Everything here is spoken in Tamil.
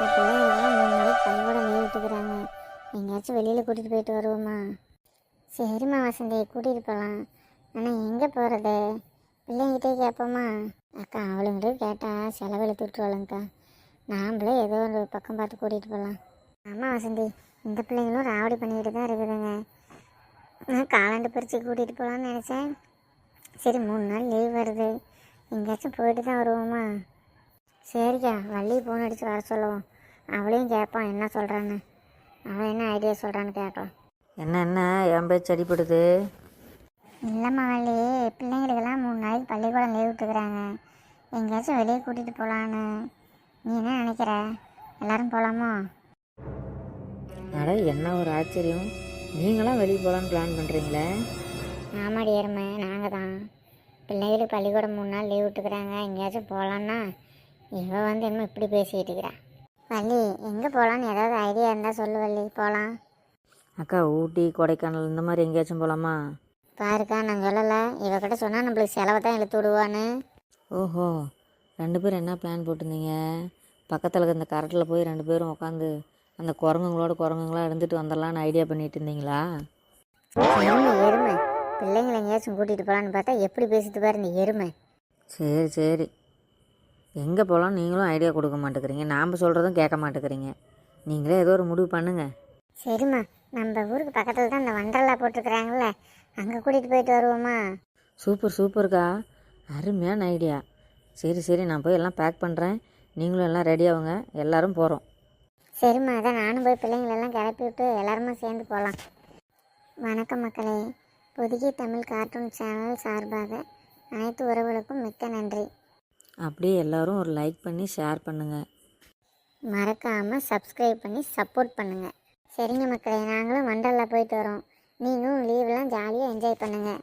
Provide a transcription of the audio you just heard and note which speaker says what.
Speaker 1: என் பிள்ளைங்களுக்கெல்லாம் 3 நாளைக்கு பள்ளிக்கூடம் லீவ் விட்டுக்கிறாங்க. எங்கேயாச்சும் வெளியில் கூட்டிகிட்டு போயிட்டு வருவோமா? சரிம்மா வசந்தி, கூட்டிகிட்டு போகலாம். ஆனால் எங்கே போகிறது? பிள்ளைங்கிட்டே கேட்போமா? அக்கா அவளுங்கிட்ட கேட்டால் செலவு இழுத்து விட்டுருவாளுங்கக்கா. நாம்ளே ஏதோ ஒரு பக்கம் பார்த்து கூட்டிகிட்டு போகலாம். ஆமாம் வசந்தி, இந்த பிள்ளைங்களும் ராவடி பண்ணிக்கிட்டு தான் இருக்குதுங்க. நான் காலாண்டு பறித்து கூட்டிகிட்டு போகலான்னு நினச்சேன். சரி 3 நாள் லீவ் வருது, எங்கேயாச்சும் போயிட்டு தான் வருவோமா? சரிக்கா, வள்ளி ஃபோன் அடித்து வர சொல்லுவோம். அவளையும் கேட்பான் என்ன சொல்கிறான்னு. அவன் என்ன ஐடியா சொல்கிறான்னு கேட்கலாம்.
Speaker 2: என்ன என் பேச்சு அடிப்படுது?
Speaker 1: இல்லைம்மா வள்ளி, பிள்ளைங்களுக்கெல்லாம் 3 நாளைக்கு பள்ளிக்கூடம் லீவ் விட்டுக்கிறாங்க. எங்கேயாச்சும் வெளியே கூட்டிகிட்டு போகலான்னு. நீ என்ன நினைக்கிற? எல்லோரும் போகலாமோ?
Speaker 2: அட என்ன ஒரு ஆச்சரியம், நீங்களாம் வெளியே போகலான்னு பிளான் பண்ணுறீங்களே?
Speaker 1: ஆமாடி எருமை, நாங்கள் தான். பிள்ளைகளுக்கு பள்ளிக்கூடம் 3 நாள் லீவ் விட்டுக்கிறாங்க, எங்கேயாச்சும் போகலான்னா இவன் வந்து என்ன இப்படி பேசிக்கிட்டு இருக்கிறா. வள்ளி, எங்கே போகலான்னு ஏதாவது ஐடியா இருந்தால் சொல்லு வள்ளி, போகலாம்.
Speaker 2: அக்கா ஊட்டி கொடைக்கானல் இந்த மாதிரி எங்கேயாச்சும் போகலாமா?
Speaker 1: பாருக்கா, நான் சொல்லலை, இவகிட்ட சொன்னால் நம்மளுக்கு செலவை தான் இழுத்து விடுவான்னு.
Speaker 2: ஓஹோ, 2 பேரும் என்ன பிளான் போட்டிருந்தீங்க? பக்கத்தில் இருக்க இந்த கரெக்டில் போய் 2 பேரும் உட்காந்து அந்த குரங்குங்களாக இருந்துட்டு வந்துடலான்னு ஐடியா பண்ணிட்டு இருந்தீங்களா?
Speaker 1: எருமை, பிள்ளைங்களை எங்கேயாச்சும் கூட்டிகிட்டு போகலான்னு பார்த்தா எப்படி பேசிட்டு பாரு இந்த எருமை.
Speaker 2: சரி, எங்கே போகலான்னு நீங்களும் ஐடியா கொடுக்க மாட்டேங்கிறீங்க, நாம் சொல்கிறதும் கேட்க மாட்டேங்கிறீங்க. நீங்களே ஏதோ ஒரு முடிவு பண்ணுங்கள்.
Speaker 1: சரிம்மா, நம்ம ஊருக்கு பக்கத்தில் தான் இந்த வண்டர்லா போட்டிருக்கிறாங்கள, அங்கே கூட்டிகிட்டு போயிட்டு வருவோமா?
Speaker 2: சூப்பர்க்கா, அருமையான ஐடியா. சரி, நான் போய் எல்லாம் பேக் பண்ணுறேன், நீங்களும் எல்லாம் ரெடி ஆகுங்க, எல்லோரும் போகிறோம்.
Speaker 1: சரிம்மா, அதான் நானும் போய் பிள்ளைங்களெல்லாம் கிளப்பி விட்டு எல்லாருமே சேர்ந்து போகலாம். வணக்கம் மக்களே, புதிய தமிழ் கார்ட்டூன் சேனல் சார்பாக அனைத்து உறவுகளுக்கும் மிக்க நன்றி.
Speaker 2: அப்படியே எல்லோரும் ஒரு லைக் பண்ணி ஷேர் பண்ணுங்கள்.
Speaker 1: மறக்காமல் சப்ஸ்கிரைப் பண்ணி சப்போர்ட் பண்ணுங்கள். சரிங்க மக்களே, நாங்களும் வண்டர்லா போயிட்டு வரோம். நீங்களும் லீவெலாம் ஜாலியாக என்ஜாய் பண்ணுங்கள்.